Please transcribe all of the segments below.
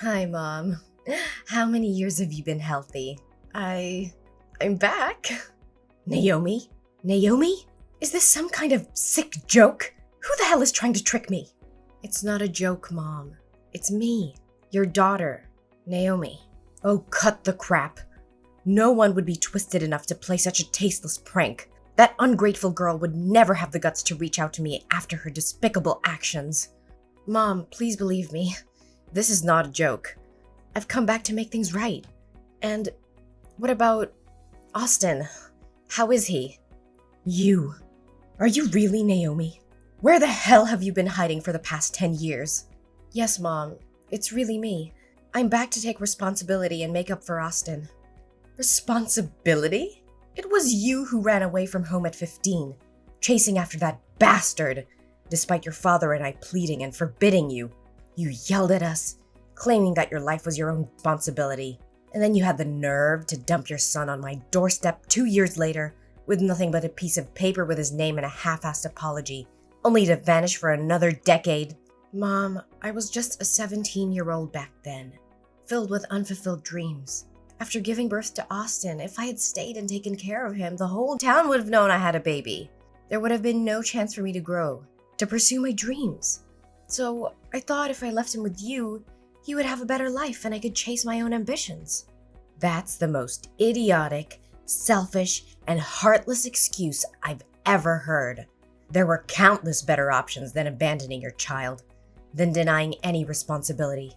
Hi, Mom. How many years have you been healthy? I'm back. Naomi? Naomi? Is this some kind of sick joke? Who the hell is trying to trick me? It's not a joke, Mom. It's me, your daughter, Naomi. Oh, cut the crap. No one would be twisted enough to play such a tasteless prank. That ungrateful girl would never have the guts to reach out to me after her despicable actions. Mom, please believe me. This is not a joke. I've come back to make things right. And what about Austin? How is he? You. Are you really Naomi? Where the hell have you been hiding for the past 10 years? Yes, Mom. It's really me. I'm back to take responsibility and make up for Austin. Responsibility? It was you who ran away from home at 15, chasing after that bastard, despite your father and I pleading and forbidding you. You yelled at us, claiming that your life was your own responsibility, and then you had the nerve to dump your son on my doorstep 2 years later with nothing but a piece of paper with his name and a half-assed apology, only to vanish for another decade. Mom, I was just a 17-year-old back then, filled with unfulfilled dreams. After giving birth to Austin, if I had stayed and taken care of him, the whole town would have known I had a baby. There would have been no chance for me to grow, to pursue my dreams. So I thought if I left him with you, he would have a better life and I could chase my own ambitions. That's the most idiotic, selfish, and heartless excuse I've ever heard. There were countless better options than abandoning your child, than denying any responsibility.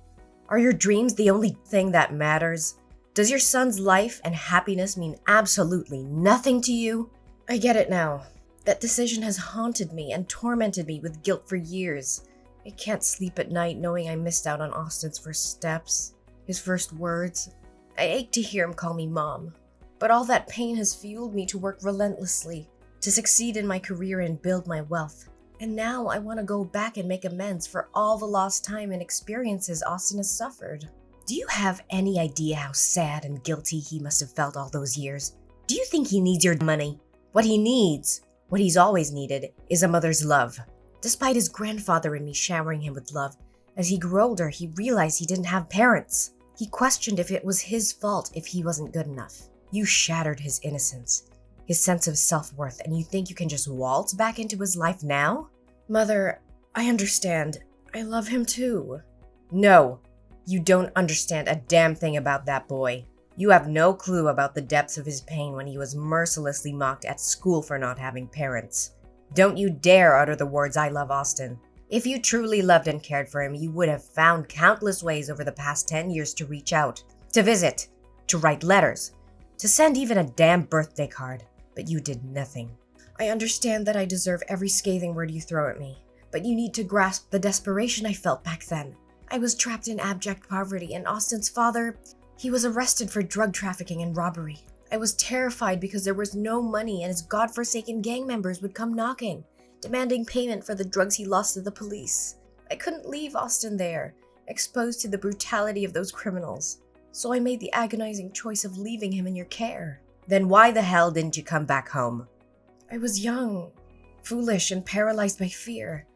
Are your dreams the only thing that matters? Does your son's life and happiness mean absolutely nothing to you? I get it now. That decision has haunted me and tormented me with guilt for years. I can't sleep at night knowing I missed out on Austin's first steps, his first words. I ache to hear him call me Mom. But all that pain has fueled me to work relentlessly, to succeed in my career and build my wealth. And now I want to go back and make amends for all the lost time and experiences Austin has suffered. Do you have any idea how sad and guilty he must have felt all those years? Do you think he needs your money? What he needs, what he's always needed, is a mother's love. Despite his grandfather and me showering him with love, as he grew older, he realized he didn't have parents. He questioned if it was his fault if he wasn't good enough. You shattered his innocence, his sense of self-worth, and you think you can just waltz back into his life now? Mother, I understand. I love him too. No, you don't understand a damn thing about that boy. You have no clue about the depths of his pain when he was mercilessly mocked at school for not having parents. Don't you dare utter the words "I love Austin." If you truly loved and cared for him, you would have found countless ways over the past 10 years to reach out, to visit, to write letters, to send even a damn birthday card. But you did nothing. I understand that I deserve every scathing word you throw at me, but you need to grasp the desperation I felt back then. I was trapped in abject poverty, and Austin's father, he was arrested for drug trafficking and robbery. I was terrified because there was no money and his godforsaken gang members would come knocking, demanding payment for the drugs he lost to the police. I couldn't leave Austin there, exposed to the brutality of those criminals. So I made the agonizing choice of leaving him in your care. Then why the hell didn't you come back home? I was young, foolish, and paralyzed by fear.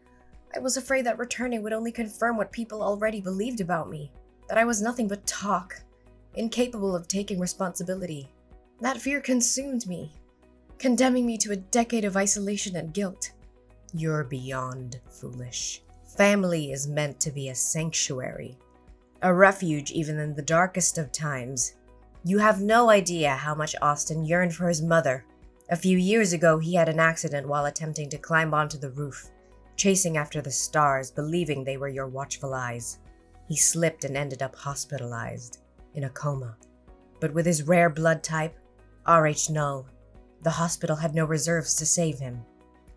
I was afraid that returning would only confirm what people already believed about me, that I was nothing but talk, incapable of taking responsibility. That fear consumed me, condemning me to a decade of isolation and guilt. You're beyond foolish. Family is meant to be a sanctuary, a refuge even in the darkest of times. You have no idea how much Austin yearned for his mother. A few years ago, he had an accident while attempting to climb onto the roof, chasing after the stars, believing they were your watchful eyes. He slipped and ended up hospitalized, in a coma. But with his rare blood type, Rh null, the hospital had no reserves to save him.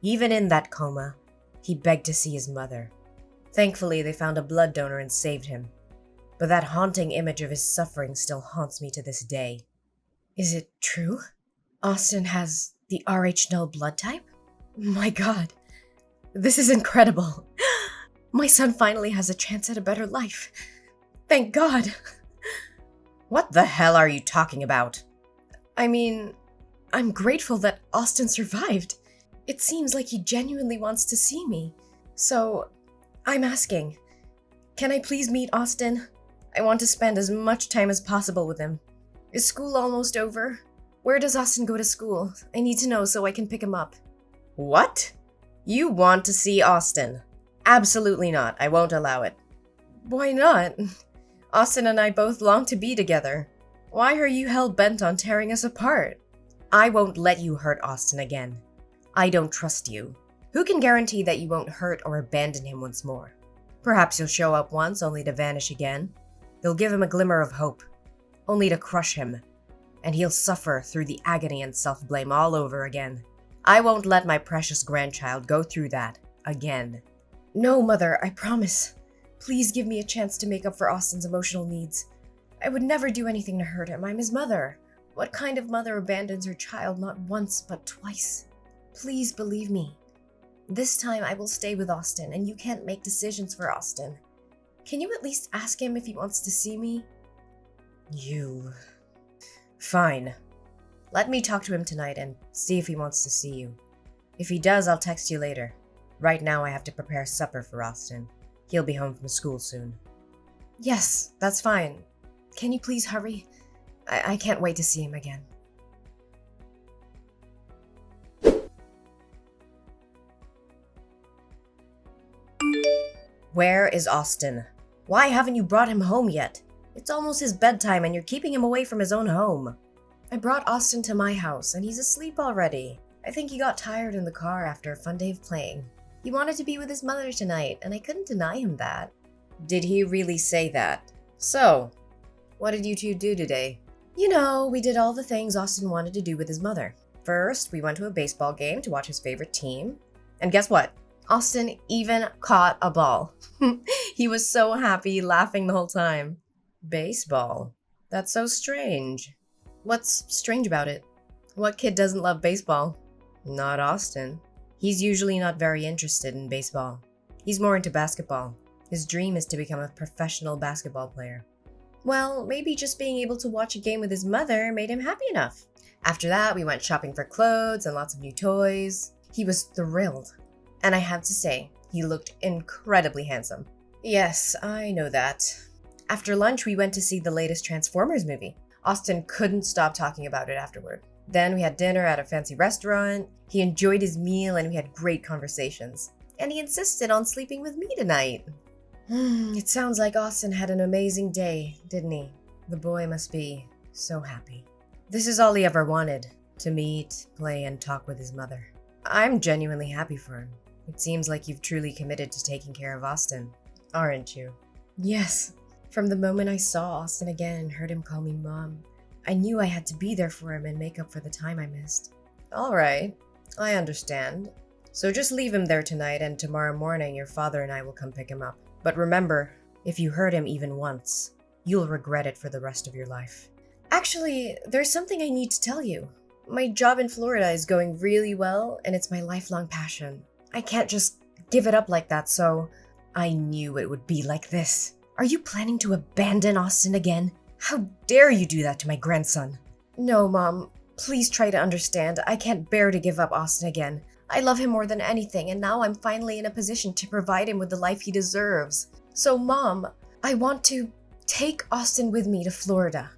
Even in that coma, he begged to see his mother. Thankfully, they found a blood donor and saved him. But that haunting image of his suffering still haunts me to this day. Is it true? Austin has the Rh null blood type? My God, this is incredible. My son finally has a chance at a better life. Thank God. What the hell are you talking about? I mean, I'm grateful that Austin survived. It seems like he genuinely wants to see me. So, I'm asking, can I please meet Austin? I want to spend as much time as possible with him. Is school almost over? Where does Austin go to school? I need to know so I can pick him up. What? You want to see Austin? Absolutely not. I won't allow it. Why not? Austin and I both long to be together. Why are you hell-bent on tearing us apart? I won't let you hurt Austin again. I don't trust you. Who can guarantee that you won't hurt or abandon him once more? Perhaps you'll show up once only to vanish again. You'll give him a glimmer of hope, only to crush him, and he'll suffer through the agony and self-blame all over again. I won't let my precious grandchild go through that again. No, Mother, I promise. Please give me a chance to make up for Austin's emotional needs. I would never do anything to hurt him. I'm his mother. What kind of mother abandons her child not once but twice? Please believe me. This time I will stay with Austin, and you can't make decisions for Austin. Can you at least ask him if he wants to see me? You... Fine. Let me talk to him tonight and see if he wants to see you. If he does, I'll text you later. Right now I have to prepare supper for Austin. He'll be home from school soon. Yes, that's fine. Can you please hurry? I can't wait to see him again. Where is Austin? Why haven't you brought him home yet? It's almost his bedtime and you're keeping him away from his own home. I brought Austin to my house and he's asleep already. I think he got tired in the car after a fun day of playing. He wanted to be with his mother tonight and I couldn't deny him that. Did he really say that? So, what did you two do today? You know, we did all the things Austin wanted to do with his mother. First, we went to a baseball game to watch his favorite team. And guess what? Austin even caught a ball. He was so happy, laughing the whole time. Baseball? That's so strange. What's strange about it? What kid doesn't love baseball? Not Austin. He's usually not very interested in baseball. He's more into basketball. His dream is to become a professional basketball player. Well, maybe just being able to watch a game with his mother made him happy enough. After that, we went shopping for clothes and lots of new toys. He was thrilled. And I have to say, he looked incredibly handsome. Yes, I know that. After lunch, we went to see the latest Transformers movie. Austin couldn't stop talking about it afterward. Then we had dinner at a fancy restaurant. He enjoyed his meal and we had great conversations. And he insisted on sleeping with me tonight. It sounds like Austin had an amazing day, didn't he? The boy must be so happy. This is all he ever wanted, to meet, play, and talk with his mother. I'm genuinely happy for him. It seems like you've truly committed to taking care of Austin, aren't you? Yes. From the moment I saw Austin again and heard him call me Mom, I knew I had to be there for him and make up for the time I missed. All right, I understand. So just leave him there tonight and tomorrow morning your father and I will come pick him up. But remember, if you hurt him even once, you'll regret it for the rest of your life. Actually, there's something I need to tell you. My job in Florida is going really well, and it's my lifelong passion. I can't just give it up like that, so I knew it would be like this. Are you planning to abandon Austin again? How dare you do that to my grandson? No, Mom. Please try to understand. I can't bear to give up Austin again. I love him more than anything, and now I'm finally in a position to provide him with the life he deserves. So, Mom, I want to take Austin with me to Florida.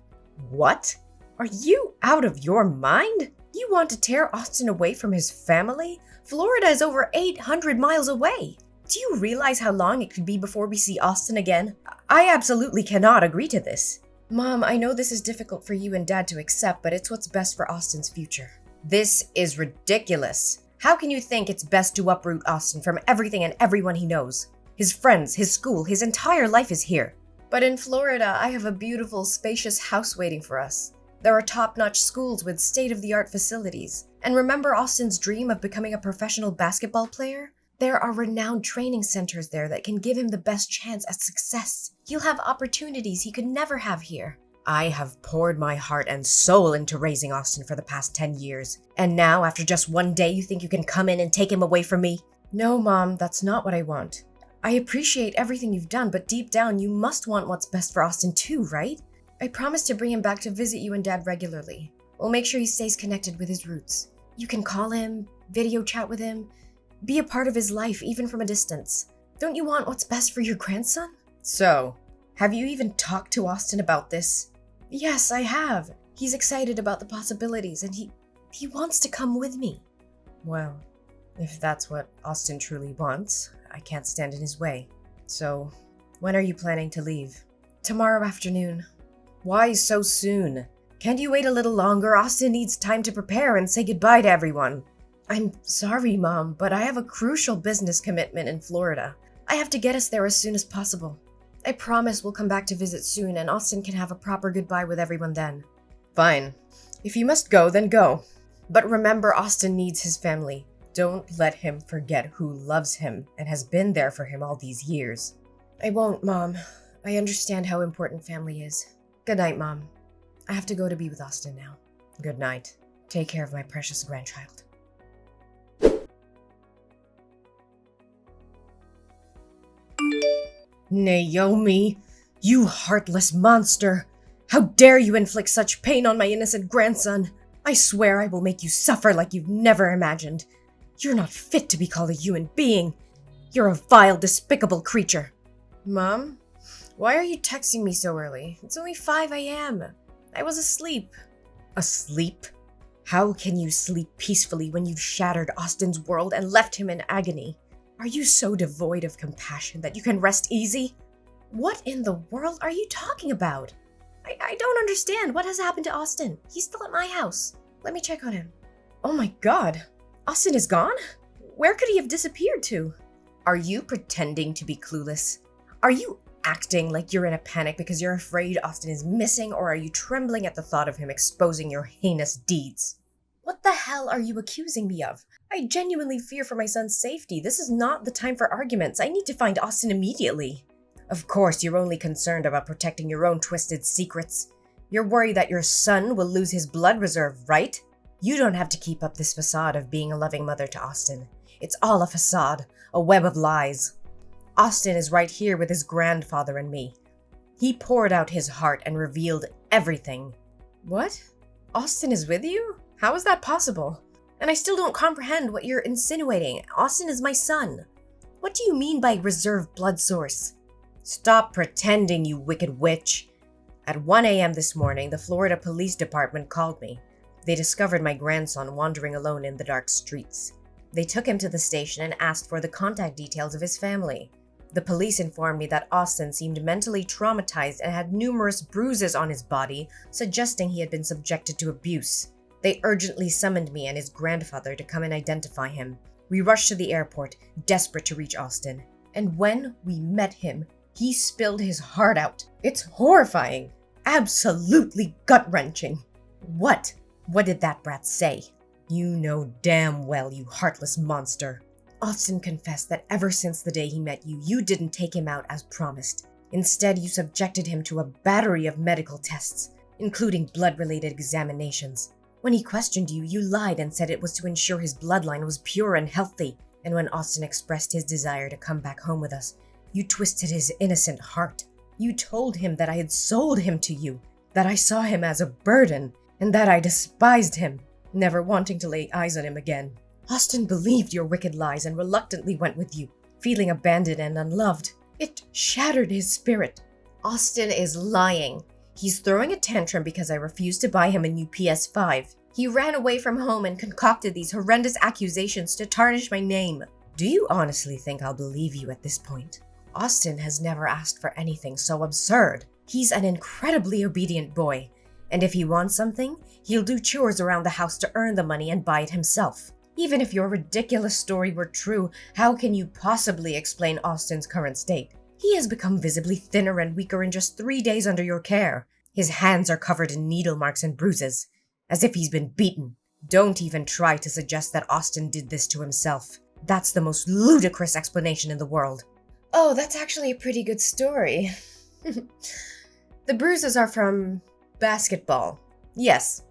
What? Are you out of your mind? You want to tear Austin away from his family? Florida is over 800 miles away. Do you realize how long it could be before we see Austin again? I absolutely cannot agree to this. Mom, I know this is difficult for you and Dad to accept, but it's what's best for Austin's future. This is ridiculous. How can you think it's best to uproot Austin from everything and everyone he knows? His friends, his school, his entire life is here. But in Florida, I have a beautiful, spacious house waiting for us. There are top-notch schools with state-of-the-art facilities. And remember Austin's dream of becoming a professional basketball player? There are renowned training centers there that can give him the best chance at success. He'll have opportunities he could never have here. I have poured my heart and soul into raising Austin for the past 10 years. And now, after just one day, you think you can come in and take him away from me? No, Mom, that's not what I want. I appreciate everything you've done, but deep down, you must want what's best for Austin too, right? I promise to bring him back to visit you and Dad regularly. We'll make sure he stays connected with his roots. You can call him, video chat with him, be a part of his life even from a distance. Don't you want what's best for your grandson? So, Have you even talked to Austin about this? Yes, I have. He's excited about the possibilities and he wants to come with me. Well, if that's what Austin truly wants, I can't stand in his way. So, when are you planning to leave? Tomorrow afternoon. Why so soon? Can't you wait a little longer? Austin needs time to prepare and say goodbye to everyone. I'm sorry, Mom, but I have a crucial business commitment in Florida. I have to get us there as soon as possible. I promise we'll come back to visit soon and Austin can have a proper goodbye with everyone then. Fine. If you must go, then go. But remember, Austin needs his family. Don't let him forget who loves him and has been there for him all these years. I won't, Mom. I understand how important family is. Good night, Mom. I have to go to be with Austin now. Good night. Take care of my precious grandchild. Naomi, you heartless monster! How dare you inflict such pain on my innocent grandson! I swear I will make you suffer like you've never imagined. You're not fit to be called a human being. You're a vile, despicable creature. Mom, why are you texting me so early? It's only 5 a.m. I was asleep. Asleep? How can you sleep peacefully when you've shattered Austin's world and left him in agony? Are you so devoid of compassion that you can rest easy? What in the world are you talking about? I don't understand. What has happened to Austin? He's still at my house. Let me check on him. Oh my god. Austin is gone? Where could he have disappeared to? Are you pretending to be clueless? Are you acting like you're in a panic because you're afraid Austin is missing, or are you trembling at the thought of him exposing your heinous deeds? What the hell are you accusing me of? I genuinely fear for my son's safety. This is not the time for arguments. I need to find Austin immediately. Of course, you're only concerned about protecting your own twisted secrets. You're worried that your son will lose his blood reserve, right? You don't have to keep up this facade of being a loving mother to Austin. It's all a facade, a web of lies. Austin is right here with his grandfather and me. He poured out his heart and revealed everything. What? Austin is with you? How is that possible? And I still don't comprehend what you're insinuating. Austin is my son. What do you mean by reserve blood source? Stop pretending, you wicked witch. At 1 a.m. this morning, the Florida Police Department called me. They discovered my grandson wandering alone in the dark streets. They took him to the station and asked for the contact details of his family. The police informed me that Austin seemed mentally traumatized and had numerous bruises on his body, suggesting he had been subjected to abuse. They urgently summoned me and his grandfather to come and identify him. We rushed to the airport, desperate to reach Austin. And when we met him, he spilled his heart out. It's horrifying. Absolutely gut-wrenching. What? What did that brat say? You know damn well, you heartless monster. Austin confessed that ever since the day he met you, you didn't take him out as promised. Instead, you subjected him to a battery of medical tests, including blood-related examinations. When he questioned you, you lied and said it was to ensure his bloodline was pure and healthy. And when Austin expressed his desire to come back home with us, you twisted his innocent heart. You told him that I had sold him to you, that I saw him as a burden, and that I despised him, never wanting to lay eyes on him again. Austin believed your wicked lies and reluctantly went with you, feeling abandoned and unloved. It shattered his spirit. Austin is lying. He's throwing a tantrum because I refused to buy him a new PS5. He ran away from home and concocted these horrendous accusations to tarnish my name. Do you honestly think I'll believe you at this point? Austin has never asked for anything so absurd. He's an incredibly obedient boy, and if he wants something, he'll do chores around the house to earn the money and buy it himself. Even if your ridiculous story were true, how can you possibly explain Austin's current state? He has become visibly thinner and weaker in just 3 days under your care. His hands are covered in needle marks and bruises, as if he's been beaten. Don't even try to suggest that Austin did this to himself. That's the most ludicrous explanation in the world. Oh, that's actually a pretty good story. The bruises are from basketball. Yes,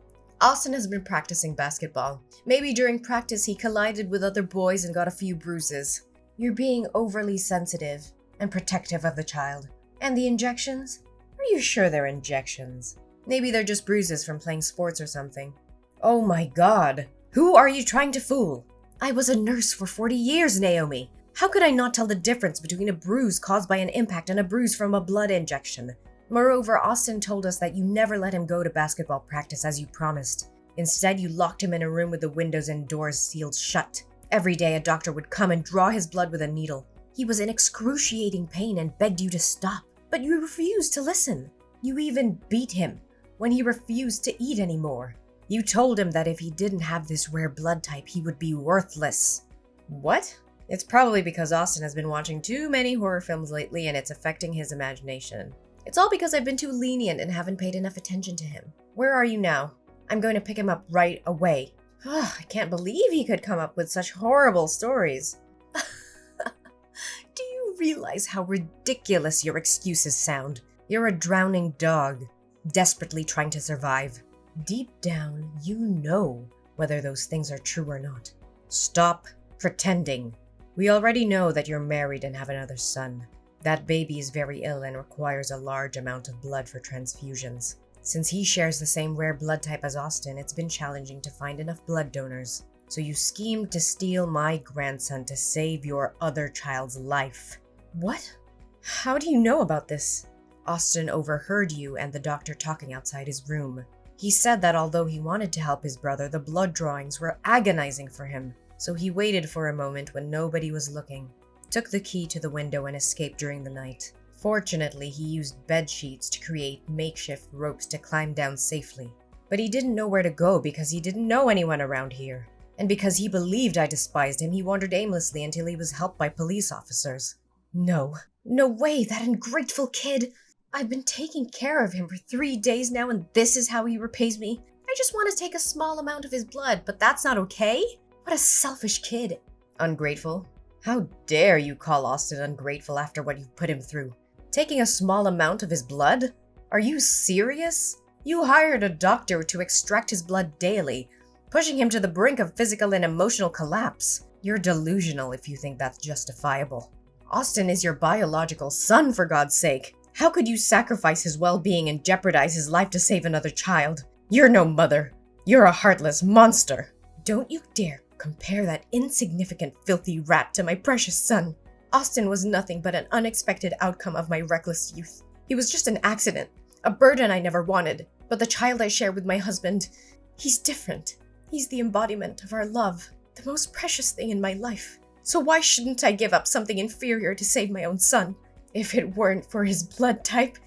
Austin has been practicing basketball. Maybe during practice he collided with other boys and got a few bruises. You're being overly sensitive and protective of the child. And the injections? Are you sure they're injections? Maybe they're just bruises from playing sports or something. Oh my god. Who are you trying to fool? I was a nurse for 40 years, Naomi. How could I not tell the difference between a bruise caused by an impact and a bruise from a blood injection? Moreover, Austin told us that you never let him go to basketball practice as you promised. Instead, you locked him in a room with the windows and doors sealed shut. Every day, a doctor would come and draw his blood with a needle. He was in excruciating pain and begged you to stop, but you refused to listen. You even beat him when he refused to eat anymore. You told him that if he didn't have this rare blood type, he would be worthless. What? It's probably because Austin has been watching too many horror films lately and it's affecting his imagination. It's all because I've been too lenient and haven't paid enough attention to him. Where are you now? I'm going to pick him up right away. I can't believe he could come up with such horrible stories. Do you realize how ridiculous your excuses sound? You're a drowning dog, desperately trying to survive. Deep down, you know whether those things are true or not. Stop pretending. We already know that you're married and have another son. That baby is very ill and requires a large amount of blood for transfusions. Since he shares the same rare blood type as Austin, it's been challenging to find enough blood donors. So you schemed to steal my grandson to save your other child's life. What? How do you know about this? Austin overheard you and the doctor talking outside his room. He said that although he wanted to help his brother, the blood drawings were agonizing for him. So he waited for a moment when nobody was looking, took the key to the window and escaped during the night. Fortunately, he used bed sheets to create makeshift ropes to climb down safely. But he didn't know where to go because he didn't know anyone around here. And because he believed I despised him, he wandered aimlessly until he was helped by police officers. No way, that ungrateful kid! I've been taking care of him for 3 days now and this is how he repays me? I just want to take a small amount of his blood, but that's not okay? What a selfish kid. Ungrateful? How dare you call Austin ungrateful after what you've put him through? Taking a small amount of his blood? Are you serious? You hired a doctor to extract his blood daily, pushing him to the brink of physical and emotional collapse. You're delusional if you think that's justifiable. Austin is your biological son, for God's sake. How could you sacrifice his well-being and jeopardize his life to save another child? You're no mother. You're a heartless monster. Don't you dare compare that insignificant, filthy rat to my precious son. Austin was nothing but an unexpected outcome of my reckless youth. He was just an accident, a burden I never wanted. But the child I share with my husband, he's different. He's the embodiment of our love, the most precious thing in my life. So why shouldn't I give up something inferior to save my own son? If it weren't for his blood type,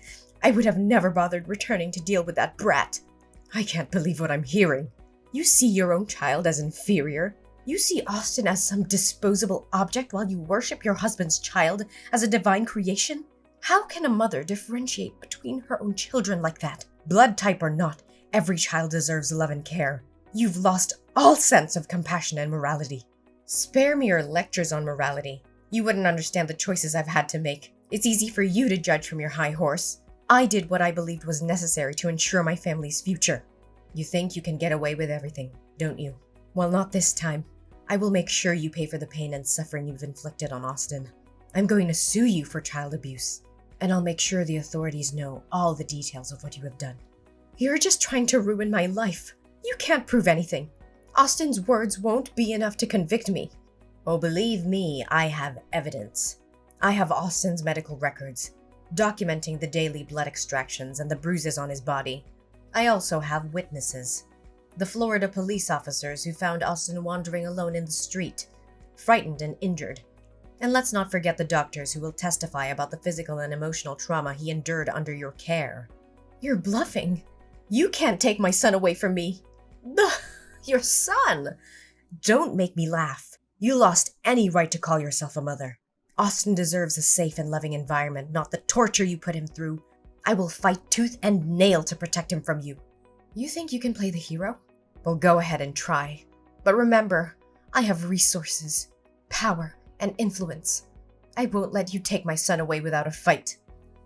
I would have never bothered returning to deal with that brat. I can't believe what I'm hearing. You see your own child as inferior. You see Austin as some disposable object while you worship your husband's child as a divine creation? How can a mother differentiate between her own children like that? Blood type or not, every child deserves love and care. You've lost all sense of compassion and morality. Spare me your lectures on morality. You wouldn't understand the choices I've had to make. It's easy for you to judge from your high horse. I did what I believed was necessary to ensure my family's future. You think you can get away with everything, don't you? Well, not this time. I will make sure you pay for the pain and suffering you've inflicted on Austin. I'm going to sue you for child abuse, and I'll make sure the authorities know all the details of what you have done. You're just trying to ruin my life. You can't prove anything. Austin's words won't be enough to convict me. Oh, believe me, I have evidence. I have Austin's medical records, documenting the daily blood extractions and the bruises on his body. I also have witnesses. The Florida police officers who found Austin wandering alone in the street, frightened and injured. And let's not forget the doctors who will testify about the physical and emotional trauma he endured under your care. You're bluffing. You can't take my son away from me. Your son? Don't make me laugh. You lost any right to call yourself a mother. Austin deserves a safe and loving environment, not the torture you put him through. I will fight tooth and nail to protect him from you. You think you can play the hero? Well, go ahead and try. But remember, I have resources, power, and influence. I won't let you take my son away without a fight.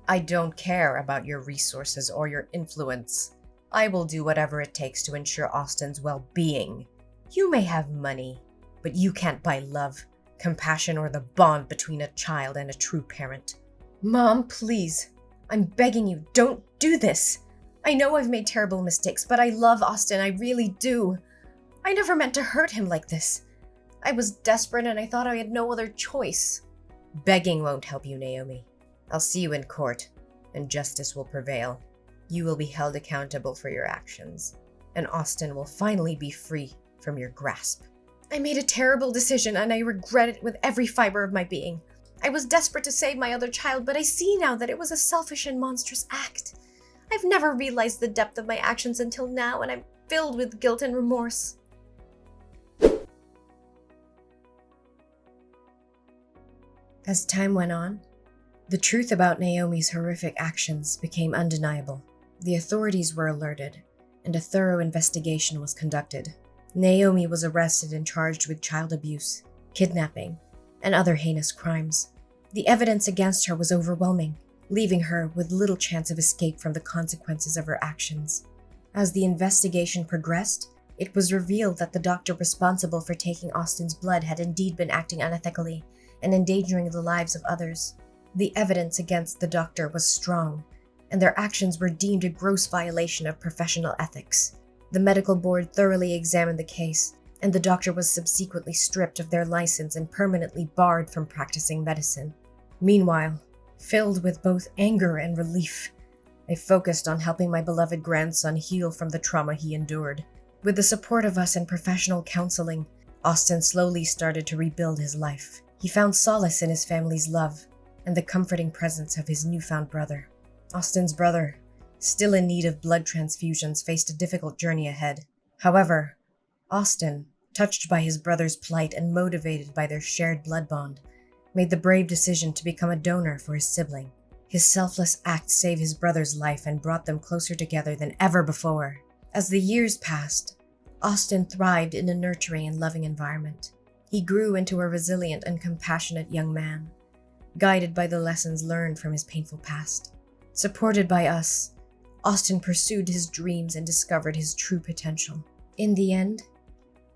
I don't care about your resources or your influence. I will do whatever it takes to ensure Austin's well-being. You may have money, but you can't buy love, compassion, or the bond between a child and a true parent. Mom, please. I'm begging you, don't do this. I know I've made terrible mistakes, but I love Austin, I really do. I never meant to hurt him like this. I was desperate and I thought I had no other choice. Begging won't help you, Naomi. I'll see you in court, and justice will prevail. You will be held accountable for your actions, and Austin will finally be free from your grasp. I made a terrible decision, and I regret it with every fiber of my being. I was desperate to save my other child, but I see now that it was a selfish and monstrous act. I've never realized the depth of my actions until now, and I'm filled with guilt and remorse. As time went on, the truth about Naomi's horrific actions became undeniable. The authorities were alerted, and a thorough investigation was conducted. Naomi was arrested and charged with child abuse, kidnapping, and other heinous crimes. The evidence against her was overwhelming, leaving her with little chance of escape from the consequences of her actions. As the investigation progressed, it was revealed that the doctor responsible for taking Austin's blood had indeed been acting unethically and endangering the lives of others. The evidence against the doctor was strong, and their actions were deemed a gross violation of professional ethics. The medical board thoroughly examined the case, and the doctor was subsequently stripped of their license and permanently barred from practicing medicine. Meanwhile, filled with both anger and relief, I focused on helping my beloved grandson heal from the trauma he endured. With the support of us and professional counseling, Austin slowly started to rebuild his life. He found solace in his family's love and the comforting presence of his newfound brother. Austin's brother, still in need of blood transfusions, faced a difficult journey ahead. However, Austin, touched by his brother's plight and motivated by their shared blood bond, made the brave decision to become a donor for his sibling. His selfless act saved his brother's life and brought them closer together than ever before. As the years passed, Austin thrived in a nurturing and loving environment. He grew into a resilient and compassionate young man, guided by the lessons learned from his painful past. Supported by us, Austin pursued his dreams and discovered his true potential. In the end,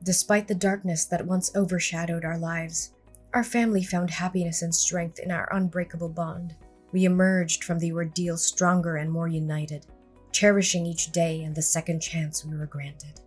despite the darkness that once overshadowed our lives, our family found happiness and strength in our unbreakable bond. We emerged from the ordeal stronger and more united, cherishing each day and the second chance we were granted.